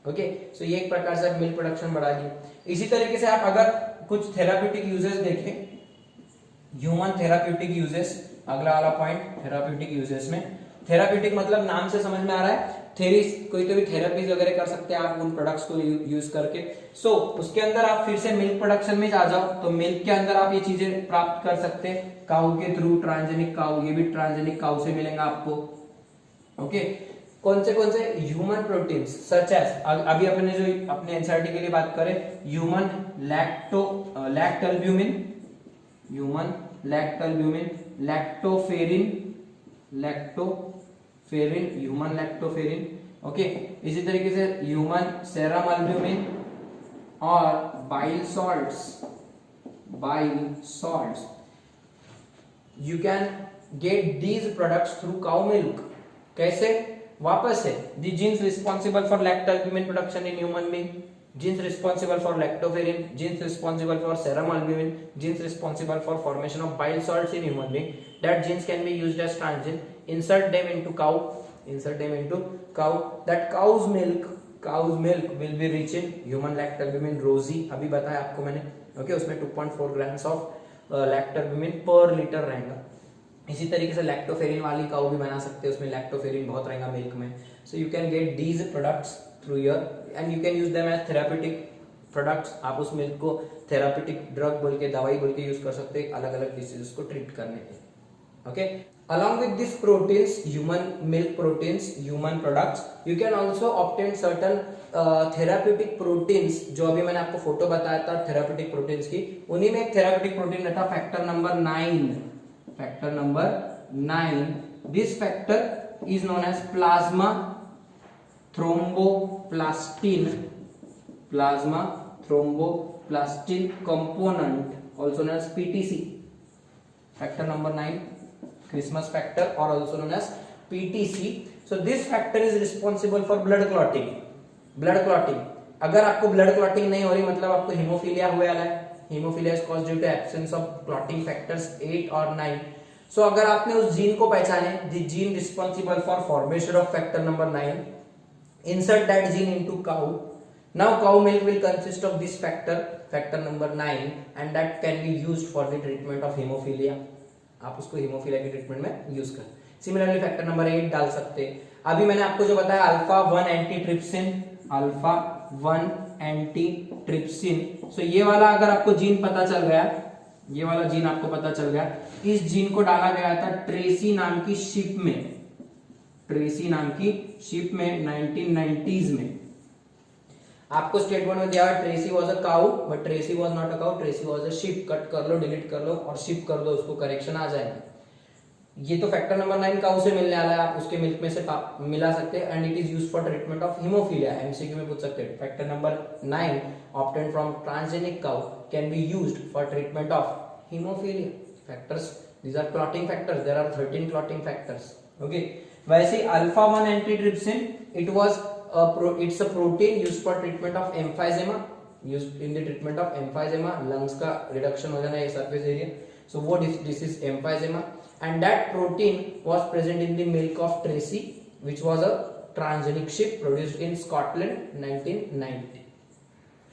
Okay, so ये एक प्रकार से मिल्क प्रोडक्शन बढ़ा दी। इसी तरीके से आप अगर कुछ थेराप्यूटिक यूजेस देखें, ह्यूमन थेराप्यूटिक यूजेस, अगला वाला पॉइंट थेराप्यूटिक यूजेस में, थेराप्यूटिक मतलब नाम से समझ में आ रहा है थेरी, कोई तो भी थेरेपीज वगैरह कर सकते हैं आप उन प्रोडक्ट्स को यूज करके। सो उसके अंदर आप फिर से मिल्क प्रोडक्शन में आ जाओ तो मिल्क के अंदर आप ये चीजें प्राप्त कर सकते हैं काऊ के थ्रू, ट्रांसजेनिक काऊ, ये भी ट्रांसजेनिक काऊ से मिलेगा आपको। ओके, कौन से ह्यूमन प्रोटीन्स सच एज, अभी अपने जो अपने एनसीईआरटी के लिए बात करें, human lactalbumin, human lactalbumin, lactoferrin, human lactoferrin. Okay, इसी तरीके से ह्यूमन सेरम अल्ब्यूमिन और bile salts. You can get these products through cow milk. कैसे? वापस है, the genes responsible for lactalbumin production in human being, genes responsible for lactoferrin, genes responsible for serum albumin, genes responsible for formation of bile salts in human being. That genes can be used as transgene. Insert them into cow. That cow's milk will be rich in human lactalbumin rosy. अभी बताया आपको मैंने। ओके, उसमें 2.4 grams of lactalbumin per liter रहेगा। इसी तरीके से लैक्टोफेरिन वाली काऊ भी बना सकते हैं, उसमें लैक्टोफेरिन बहुत रहेगा मिल्क में। So you can get these products through your and you can use them as therapeutic products. आप उस मिल्क को थेराप्यूटिक ड्रग बोल के, दवाई बोल के यूज कर सकते हैं अलग अलग डिसीजेस को ट्रीट करने के। Okay, along with these proteins, human milk proteins, human products, you can also obtain certain therapeutic proteins, जो अभी मैंने आपको फोटो बताया था थेराप्यूटिक प्रोटीन्स की, उन्हीं में एक थेराप्यूटिक प्रोटीन रहता है factor number 9। This factor is known as plasma thromboplastin component, also known as PTC. Factor number 9, Christmas factor, or also known as PTC. So this factor is responsible for blood clotting. अगर आपको ब्लड क्लॉटिंग नहीं हो रही मतलब आपको हीमोफीलिया हुआ है। Hemophilia is caused due to absence of clotting factors 8 और 9। सो अगर आपने उस जीन को पहचाने, the gene responsible for formation of factor number 9, insert that gene into cow. Now cow milk will consist of this factor number 9, and that can be used for the treatment of hemophilia. आप उसको हीमोफीलिया के ट्रीटमेंट में यूज कर। सिमिलरली फैक्टर नंबर 8 डाल सकते हैं। अभी मैंने आपको जो बताया अल्फा 1 एंटीट्रिप्सिन एंटी ट्रिप्सिन। सो ये वाला अगर आपको जीन पता चल गया, ये वाला जीन आपको पता चल गया, इस जीन को डाला गया था ट्रेसी नाम की शिप में, ट्रेसी नाम की शिप में 1990s में। आपको स्टेटमेंट में दिया है Tracy was a cow, but Tracy was not a cow, Tracy was a ship. Cut कर लो, डिलीट कर लो और शिप कर दो, उसको करेक्शन आ जाएगा। ये तो फैक्टर नंबर 9 काउ से मिलने वाला है, आप उसके मिल्क में से मिला सकते हैं। And it is used for treatment of haemophilia, MCQ में पूछ सकते हैं। Factor number 9 obtained from transgenic cow can be used for treatment of haemophilia. Factors, these are clotting factors, there are 13 clotting factors. Okay, वैसे alpha 1 antitrypsin, it was it's a protein used for treatment of emphysema, used in the treatment of emphysema, lungs का reduction हो जाना, ये surface area। So what is this is emphysema, and that protein was present in the milk of Tracy, which was a transgenic ship produced in Scotland 1990।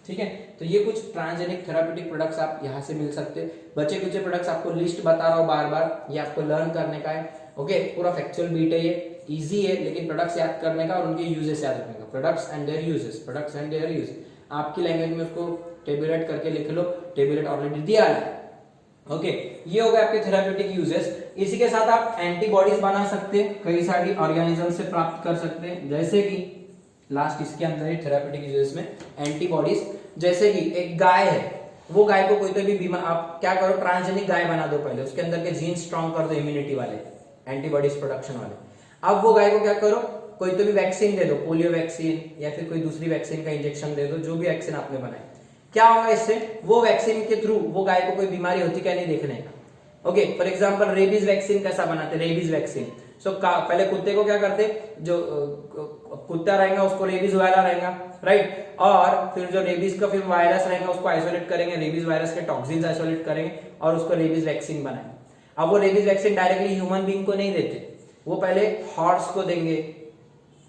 ठीक है, तो ये कुछ ट्रांसजेनिक थेराप्यूटिक प्रोडक्ट्स आप यहाँ से मिल सकते हैं। बचे कुछ प्रोडक्ट्स आपको लिस्ट बता रहा हूँ बार बार, ये आपको लर्न करने का है। ओके, पूरा फैक्चुअल बीट है, ये इजी है, लेकिन प्रोडक्ट्स याद करने का और उनके यूजेस याद रखने का। Products and their uses, products and their use, आपकी लैंग्वेज में उसको टेबुलेट करके लिख लो, टेबुलेट ऑलरेडी दिया है। ओके, ये हो गए आपके थेराप्यूटिक यूजेस। इसी के साथ आप एंटीबॉडीज बना सकते हैं, कई सारी ऑर्गेनिज्म से प्राप्त कर सकते हैं, जैसे कि लास्ट इसके अंदर ही थेराप्यूटिक यूजेस में एंटीबॉडीज। जैसे कि एक गाय है, वो गाय को कोई तो भी बीमार, आप क्या करो, ट्रांसजेनिक गाय बना दो पहले, उसके अंदर के जीन स्ट्रॉन्ग कर दो, इम्यूनिटी वाले, एंटीबॉडीज प्रोडक्शन वाले। अब वो गाय को क्या करो, कोई तो भी वैक्सीन दे दो, पोलियो वैक्सीन या फिर कोई दूसरी वैक्सीन का इंजेक्शन दे दो, जो भी वैक्सीन आपने बनाए। क्या होगा इससे, वो वैक्सीन के थ्रू वो गाय को कोई बीमारी होती क्या नहीं देखने का। Okay, for example rabies vaccine कैसा बनाते, रेबीज वैक्सीन। सो पहले कुत्ते को क्या करते, जो कुत्ता रहेगा उसको रेबीज वाला रहेगा, राइट, और फिर जो रेबीज का फिर वायरस रहेगा उसको आइसोलेट करेंगे, रेबीज वायरस के टॉक्सिन्स आइसोलेट करेंगे और उसको रेबीज वैक्सीन बनाएंगे। अब वो rabies vaccine directly human being को नहीं देते, वो पहले हॉर्स को देंगे,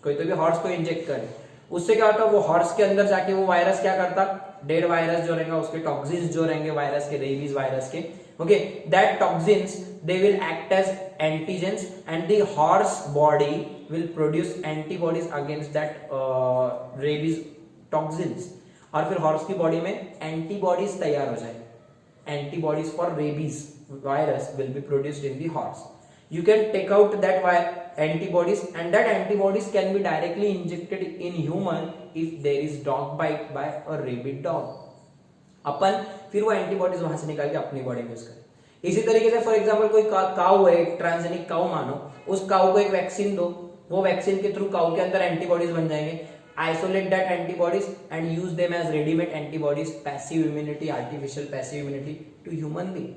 कोई तो भी हॉर्स को इंजेक्ट करें। उससे क्या होता है, वो हॉर्स के अंदर जाके वो वायरस क्या करता, डेड वायरस जो रहेगा उसके टॉक्सिन्स जो रहेंगे वायरस के, रेबीज वायरस के, okay, that toxins they will act as antigens and the horse body will produce antibodies against that rabies toxins, और फिर हॉर्स की बॉडी में एंटीबॉडीज तैयार हो जाए, antibodies for rabies virus will be produced in the horse. You can take out that antibodies, and that antibodies can be directly injected in human if there is dog bite by a rabid dog. अपन फिर वो एंटीबॉडीज वहां से निकाल के अपनी बॉडी में यूज करें। इसी तरीके से फॉर एग्जांपल कोई काऊ है, ट्रांसजेनिक काऊ मानो, उस काऊ को एक वैक्सीन दो, वो वैक्सीन के थ्रू काऊ के अंदर एंटीबॉडीज बन जाएंगे। Isolate that antibodies and use them as ready-made antibodies, passive immunity, artificial passive immunity to human being.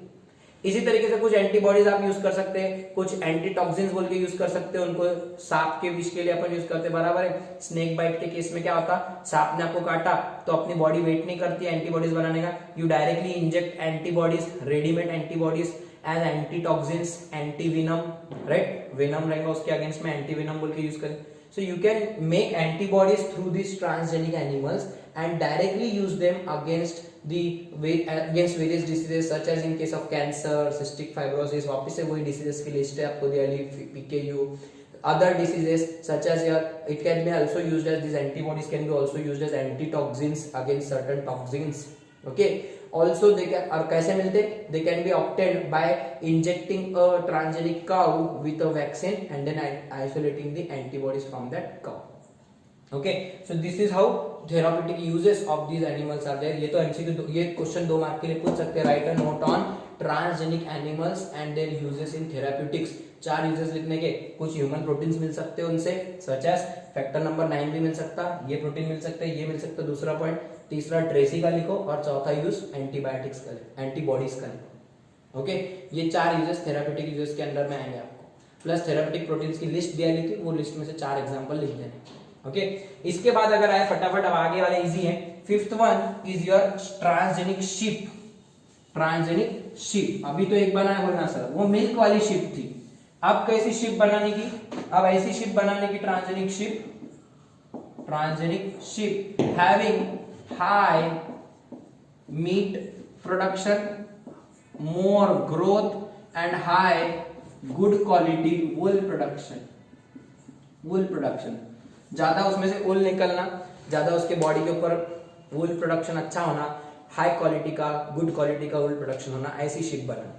इसी तरीके से कुछ एंटीबॉडीज आप यूज कर सकते हैं, कुछ एंटीटॉक्सिन्स बोल के यूज कर सकते हैं, उनको सांप के विष के लिए अपन यूज करते हैं, बराबर है। स्नेक बाइट के केस में क्या होता, सांप ने आपको काटा तो अपनी बॉडी वेट नहीं करती एंटीबॉडीज बनाने का, you directly inject antibodies, readymade antibodies as antitoxins, antivenom, right, venom रहेगा उसके अगेंस्ट में एंटीविनम बोल के यूज करें। So you can make antibodies through these transgenic animals and directly use them against various diseases such as in case of cancer, cystic fibrosis, वापस से वही diseases की लिस्ट है आपको दिया ली, PKU, other diseases such as it can be also used as these antibodies can be also used as antitoxins against certain toxins. Okay, also they can, और कैसे मिलते, they can be obtained by injecting a transgenic cow with a vaccine and then isolating the antibodies from that cow. Okay, so this is how therapeutic uses of these animals are there. ये तो MCQ, ये क्वेश्चन 2 मार्क के लिए पूछ सकते हैं। Right a note on transgenic animals and their uses in therapeutics. 4 uses लिखने के, कुछ ह्यूमन प्रोटीन्स मिल सकते हैं उनसे, सच एज फैक्टर नंबर 9 भी मिल सकता, ये प्रोटीन मिल सकता है, ये मिल सकता है, दूसरा पॉइंट, तीसरा ट्रेसी का लिखो, और चौथा यूज एंटीबायोटिक्स का, एंटीबॉडीज का लिखो। ओके, ये 4 यूजेस थेराप्यूटिक यूजेस के अंदर में आएंगे आपको, प्लस थेराप्यूटिक प्रोटीन्स की लिस्ट दिया ली थी, वो लिस्ट में से 4 एग्जांपल लिख देने। ओके, इसके बाद अगर आए फटाफट, अब आगे वाले इजी है। 5th one is your transgenic ship. Transgenic ship, अभी तो एक बनाया बोलना सर, वो मिल्क वाली शिप थी। अब कैसी शिप बनाने की, अब ऐसी शिप बनाने की, transgenic ship having high meat production, more growth and high good quality wool production. ज्यादा उसमें से ऊल निकलना, ज्यादा उसके बॉडी के ऊपर वूल प्रोडक्शन अच्छा होना, हाई क्वालिटी का, गुड क्वालिटी का वूल प्रोडक्शन होना, ऐसी शिप बनाना।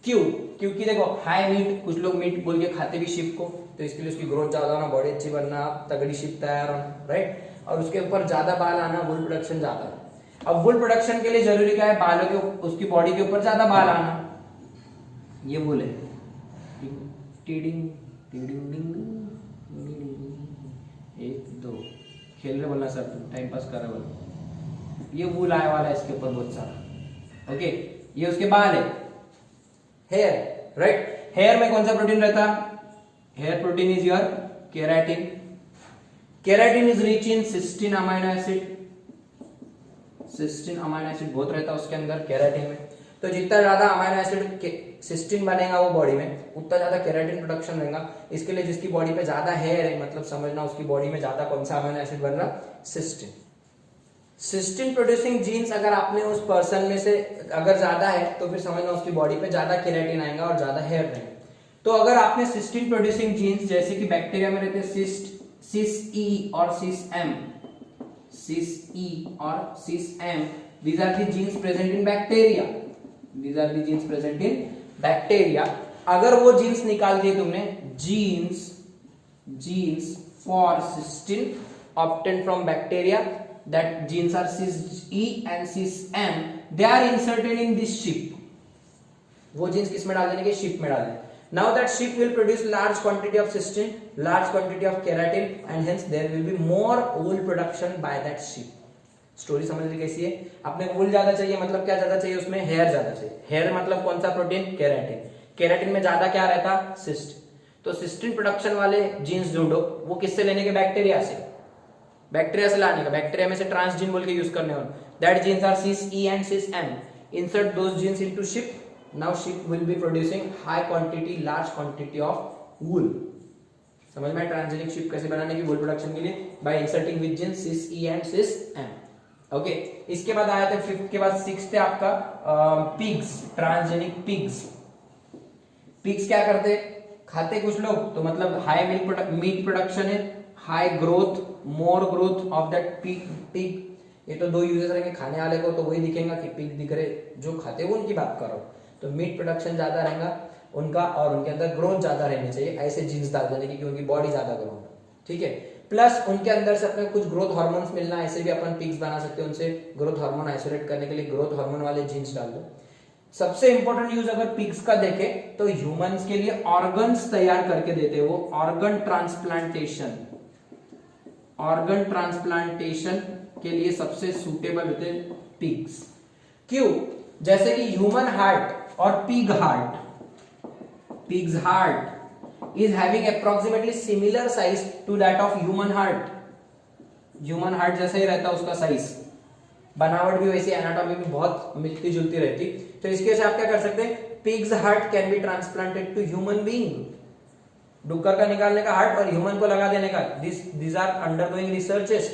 क्यों? क्योंकि देखो हाई मीट, कुछ लोग मीट बोल के खाते भी शिप को, तो इसके लिए उसकी ग्रोथ ज्यादा होना, बॉडी अच्छी बनना, तगड़ी शिप तैयार होना, राइट। और उसके ऊपर ज्यादा बाल आना, वूल प्रोडक्शन ज्यादा। अब वूल प्रोडक्शन के लिए जरूरी क्या है? बालों के, उसकी बॉडी के ऊपर ज्यादा बाल आना, ये वूल है। एक दो खेल रहे बोलना सर, टाइम पास कर रहे बोलना। ये वूल आने वाला है इसके ऊपर बहुत सारा, ओके। ये उसके बाल है, हेयर, राइट। हेयर में कौन सा प्रोटीन रहता? Hair protein is your keratin. Keratin is rich in cysteine amino acid. Cysteine amino acid बहुत रहता है उसके अंदर, केराटिन में। तो जितना ज्यादा अमाइनो एसिड सिस्टीन बनेगा वो बॉडी में, उतना ज्यादा केराटिन प्रोडक्शन रहेगा। इसके लिए जिसकी बॉडी पे ज्यादा हेयर है, मतलब समझना उसकी बॉडी में ज्यादा कौन सा अमाइनो एसिड बन रहा? सिस्टीन। सिस्टीन प्रोड्यूसिंग जीन्स अगर आपने उस पर्सन में से अगर ज्यादा है, तो फिर समझना उसकी बॉडी पे ज्यादा केराटिन आएगा और ज्यादा हेयर रहेगा। तो अगर आपने सिस्टीन प्रोड्यूसिंग जीन्स, जैसे कि बैक्टीरिया में रहते सिस ई और सिस एम, सिस ई और सिस M, these are the genes present in bacteria, these are the genes present in bacteria। अगर वो जीन्स निकाल दिए तुमने, genes for cystin obtained from bacteria, that genes are cis E and cis M, they are inserted in this ship। वो जीन्स किस में डाल देने के? शिप में डाल देने। Now that ship will produce large quantity of cystin, large quantity of keratin, and hence there will be more wool production by that ship। Story समझ ली कैसी है? आपने वूल ज्यादा चाहिए, मतलब क्या ज्यादा चाहिए उसमें? हेयर ज्यादा चाहिए। हेयर मतलब कौन सा प्रोटीन? केराटिन। केराटिन में ज्यादा क्या रहता? सिस्ट। तो सिस्टिन प्रोडक्शन वाले जीन्स ढूंढो, वो किससे लेने के? बैक्टीरिया से। बैक्टीरिया से लाने का, बैक्टीरिया में से ट्रांसजीन बोल के यूज करने वाले, that genes are cis E and cis M. Insert those genes into ship, now ship will be producing high quantity, large quantity of wool. समझ में? ट्रांसजेनिक शिप कैसे बनाने की वूल प्रोडक्शन के लिए? By inserting with genes cis E and cis M, okay. इसके बाद आया था फिफ्थ के बाद सिक्स्थ है आपका पिग्स, ट्रांसजेनिक पिग्स। पिग्स क्या करते? खाते कुछ लोग, तो मतलब हाई मीट प्रोडक्शन है, high growth, more growth of that pig. ये तो दो यूजेस रहेंगे, खाने वाले को तो वही दिखेगा कि पिग दिख रहे, जो खाते वो उनकी बात करो। तो मीट प्रोडक्शन ज्यादा रहेगा उनका, और उनके अंदर ग्रोथ ज्यादा रहनी चाहिए, ऐसे जीन्स डाल देने की कि उनकी बॉडी ज्यादा ग्रो हो, ठीक है। प्लस उनके अंदर से अपने कुछ ग्रोथ हार्मोन्स मिलना, ऐसे भी अपन पिग्स बना सकते हैं। उनसे ग्रोथ हार्मोन आइसोलेट करने के लिए ग्रोथ हार्मोन वाले जीन्स डाल दो। सबसे इंपॉर्टेंट यूज अगर पिग्स का देखें तो ह्यूमंस के लिए ऑर्गन्स तैयार करके देते हैं वो, ऑर्गन ट्रांसप्लांटेशन। ऑर्गन ट्रांसप्लांटेशन के लिए सबसे सुटेबल होते हैं पिग्स। क्यों? जैसे कि ह्यूमन हार्ट और pig heart, pigs heart is having approximately similar size to that of human heart। human heart जैसा ही रहता है उसका साइज, बनावट भी वैसी, एनाटॉमी भी बहुत मिलती जुलती रहती। तो इसके वजह से आप क्या कर सकते हैं? Pigs heart can be transplanted to human being. डुक्कर का निकालने का हार्ट और ह्यूमन को लगा देने का, दिस आर अंडरगोइंग रिसर्चेस।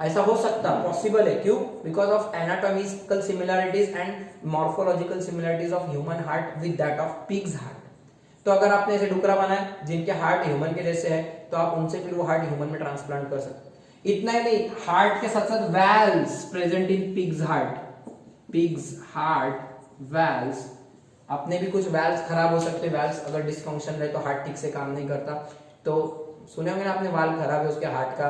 ऐसा हो सकता, पॉसिबल है। क्यों? Because of anatomical similarities and morphological similarities of human heart with that of pigs heart. तो अगर आपने ऐसे डुकरा बनाया जिनके हार्ट ह्यूमन के जैसे है, तो आप उनसे फिर वो हार्ट ह्यूमन में ट्रांसप्लांट कर सकते। इतना ही नहीं, हार्ट के साथ साथ valves present in pigs heart, pigs heart valves. अपने भी कुछ वैल्व्स खराब हो सकते हैं, वैल्व्स अगर डिसफंक्शन रहे तो हार्ट ठीक से काम नहीं करता। तो सुने होंगे ना आपने, वाल खराब है उसके हार्ट का,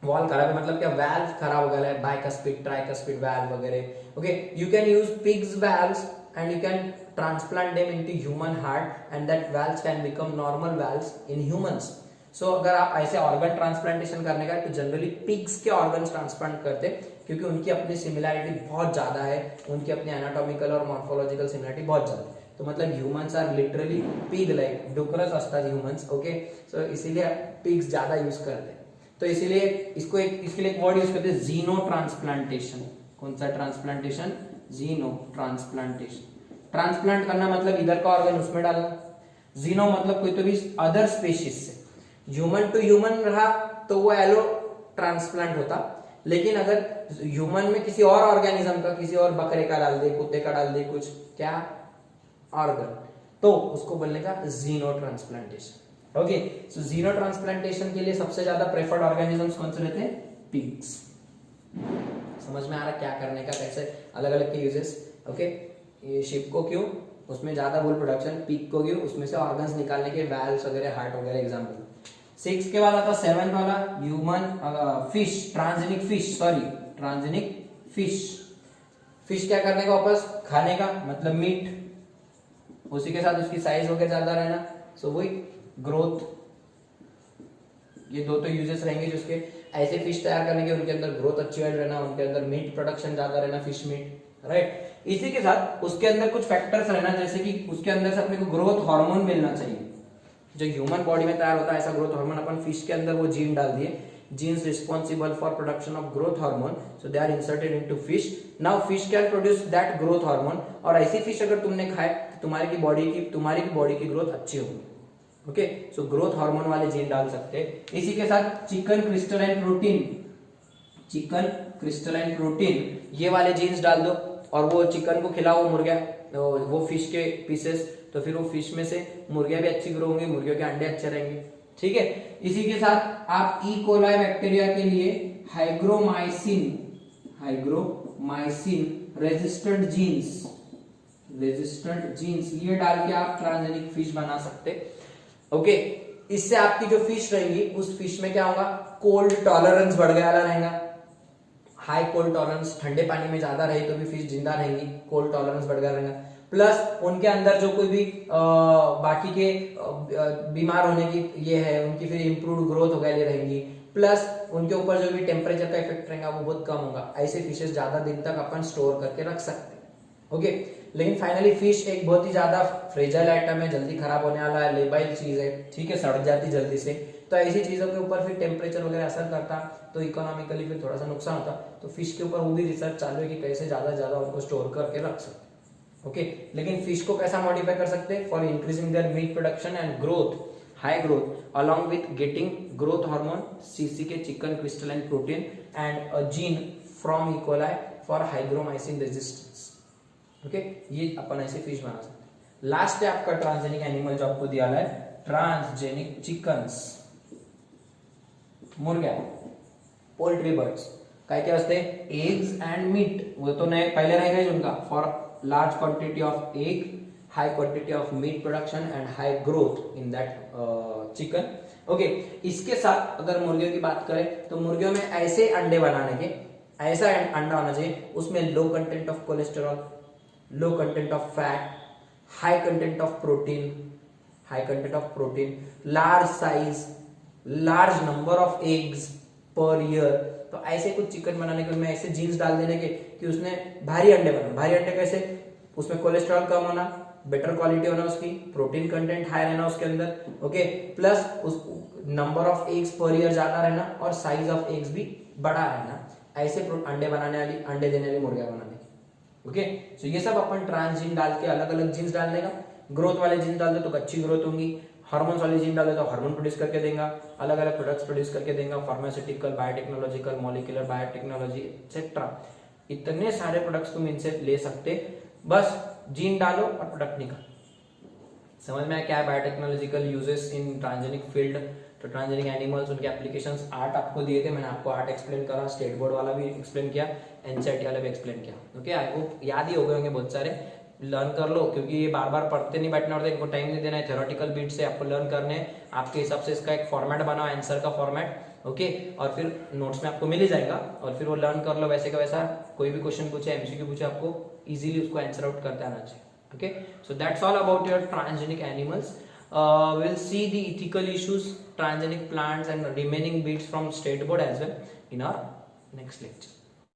वॉल खराब है मतलब क्या? वैल्व खराब हो गया है, बाइकस्पिड ट्राइकस्पिड वैल्व वगैरह, okay. You can use pigs valves and you can transplant them into human heart and that valves can become normal valves in humans। so अगर आप ऐसे ऑर्गन ट्रांसप्लांटेशन करने का तो जनरली पिग्स के ऑर्गन्स ट्रांसप्लांट करते, क्योंकि उनकी अपनी सिमिलैरिटी बहुत ज्यादा है, उनकी अपनी एनाटॉमिकल और मॉर्फोलॉजिकल सिमिलैरिटी बहुत ज्यादा है। तो मतलब humans are literally pig like, डुकरस असतात ह्यूमंस, ओके। सो इसीलिए पिग्स ज्यादा यूज करते हैं। तो इसीलिए इसको इसके लिए एक वर्ड यूज करते हैं, जीनो ट्रांसप्लांटेशन। कौन सा ट्रांसप्लांटेशन? जीनो ट्रांसप्लांटेशन। ट्रांसप्लांट करना मतलब इधर का ऑर्गन उसमें डालना, जीनो मतलब कोई तो भी अदर स्पेशीज से। ह्यूमन टू ह्यूमन रहा तो वो एलो ट्रांसप्लांट होता, लेकिन अगर ह्यूमन में किसी और ऑर्गेनिज्म का, किसी और बकरे का डाल दे, कुत्ते का डाल दे, कुछ क्या ऑर्गन, तो उसको बोलने का जीनो ट्रांसप्लांटेशन, ओके। सो जीनो ट्रांसप्लांटेशन के लिए सबसे ज्यादा प्रेफर्ड ऑर्गेनिजम्स कौन से रहते हैं? पिग्स। समझ में आ रहा है क्या करने का, कैसे अलग अलग के यूजेस। ओके, ये शिप को क्यों, उसमें ज्यादा वूल प्रोडक्शन, पीक को क्यों, उसमें से ऑर्गन्स निकालने के, वैल्व्स वगैरह, हार्ट वगैरह एग्जाम्पल। 6 के बाद आता 7 वाला human fish, transgenic fish. Fish क्या करने का, वापस खाने का, मतलब मीट, उसी के साथ उसकी साइज वगैरह ज्यादा रहना, सो वही ग्रोथ। ये दो तो यूजेस रहेंगे जिसके, ऐसे फिश तैयार करने के, उनके अंदर ग्रोथ अच्छी रहना, उनके अंदर मीट प्रोडक्शन ज्यादा रहना, फिश मीट, राइट। इसी के साथ उसके अंदर कुछ फैक्टर्स रहना, जैसे कि उसके अंदर से अपने को ग्रोथ हार्मोन मिलना चाहिए, जो ह्यूमन बॉडी में तैयार होता है ऐसा ग्रोथ हार्मोन। अपन फिश के अंदर वो जीन डाल दिए, genes responsible for production of growth hormone, so they are inserted into fish. Now fish can produce that growth hormone, और ऐसी फिश अगर तुमने खाए तो तुम्हारी भी बॉडी की ग्रोथ अच्छी होगी। ओके, सो ग्रोथ हार्मोन वाले जीन डाल सकते हैं। इसी के साथ चिकन क्रिस्टलाइन प्रोटीन, ये वाले जीन्स डाल दो, और वो चिकन को खिलाओ मुर्गा, वो फिश के पीसेस, तो फिर वो फिश में से मुर्गियां भी अच्छी ग्रो होंगी, मुर्गियों के अंडे अच्छे रहेंगे, ठीक है। इसी के साथ आप ई कोलाई बैक्टीरिया के लिए हाइग्रोमाइसिन रेजिस्टेंट जीन्स ये डाल के आप ट्रांसजेनिक फिश बना सकते। ओके, इससे आपकी जो फिश रहेगी उस फिश में क्या होगा, कोल्ड टॉलरेंस बढ़ गया रहेगा, हाई कोल्ड टॉलरेंस, ठंडे पानी में ज्यादा रहे तो भी फिश जिंदा रहेंगी, कोल्ड टॉलरेंस बढ़ गया रहेगा। प्लस उनके अंदर जो कोई भी बाकी के बीमार होने की ये है, उनकी फिर इंप्रूव्ड ग्रोथ वगैरह रहेंगी, प्लस उनके ऊपर जो भी टेम्परेचर का इफेक्ट रहेगा वो बहुत कम होगा। ऐसे फिशेस ज्यादा दिन तक अपन स्टोर करके रख सकते हैं। ओके, लेकिन फाइनली फिश एक बहुत ही ज्यादा फ्रेजाइल आइटम है, जल्दी खराब होने वाला है, लेबाइल चीज है, ठीक है, सड़ जाती जल्दी से, तो ऐसी चीजों के ऊपर फिर टेम्परेचर वगैरह असर करता, तो इकोनॉमिकली फिर थोड़ा सा नुकसान होता। तो फिश के ऊपर वो भी रिसर्च चालू है कि कैसे ज्यादा से ज्यादा उनको स्टोर करके रख सकते। ओके, लेकिन फिश को कैसा मॉडिफाई कर सकते हैं, for increasing there meat production and growth, high growth, along with getting growth hormone CCK, chicken crystalline protein, and a gene from E coli for hygromycin resistance. Okay, ये अपन ऐसे फिश बना सकते हैं। लास्ट है आपका ट्रांसजेनिक एनिमल जो आपको दिया है, ट्रांसजेनिक चिकन्स, मुर्गा, पोल्ट्री बर्ड्स, काय क्या असते, एग्स एंड मीट, वो तो नए पहले रहेगा उनका, for large quantity of egg, high quantity of meat production and high growth in that chicken. Okay, इसके साथ अगर मुर्गियों की बात करें तो मुर्गियों में ऐसे अंडे बनाने के, ऐसा अंडा होना चाहिए उसमें लो content of cholesterol, low content of fat, high content of protein, large size, large number of eggs per year. तो ऐसे कुछ चिकन बनाने के उनमें ऐसे जीन्स डाल देने के कि उसने भारी अंडे बनाना। भारी अंडे कैसे, उसमें कोलेस्ट्रॉल कम होना, बेटर क्वालिटी होना उसकी, प्रोटीन कंटेंट हाई रहना उसके अंदर, ओके, प्लस उस number of eggs per year ज्यादा रहना और साइज ऑफ एग्स भी बड़ा रहना, ऐसे अंडे देने वाली मुर्गियां बनाने की। ओके, सो ये सब अपन ट्रांसजीन डाल के अलग अलग जीन्स डालने का, ग्रोथ वाले जीन डाल दो तो अच्छी ग्रोथ होंगी, हार्मोन्स वाले जीन डाल दो तो हार्मोन प्रोड्यूस करके देगा, अलग अलग प्रोडक्ट्स प्रोड्यूस करके देगा, pharmaceutical, biotechnological, molecular biotechnology etcetera, इतने सारे प्रोडक्ट्स तुम इनसे ले सकते, बस जीन डालो और प्रोडक्ट निकालो। समझ में आया क्या है बायोटेक्नोलॉजिकल यूजेस इन ट्रांसजेनिक फील्ड। तो ट्रांसजेनिक एनिमल्स, उनके एप्लीकेशंस, 8 आपको दिए थे, मैंने आपको 8 एक्सप्लेन करा, स्टेट बोर्ड वाला भी एक्सप्लेन किया, NCERT वाला भी एक्सप्लेन किया। ओके, आई होप याद ही हो गए होंगे बहुत सारे, लर्न कर लो, क्योंकि ये बार बार पढ़ते नहीं बैठना होता है, इनको टाइम नहीं देना है, थ्योरेटिकल बीट से आपको लर्न करने हैं, आपके हिसाब से इसका एक फॉर्मेट बनाओ, आंसर का फॉर्मेट, ओके, और फिर नोट्स में आपको मिल ही जाएगा, और फिर वो लर्न कर लो वैसे का वैसा, कोई भी क्वेश्चन पूछे, MCQ पूछे, आपको इजीली उसको आंसर आउट करते आना चाहिए। Okay, so that's all about your transgenic animals. We'll see the ethical issues, transgenic plants and remaining bits from state board as well in our next lecture.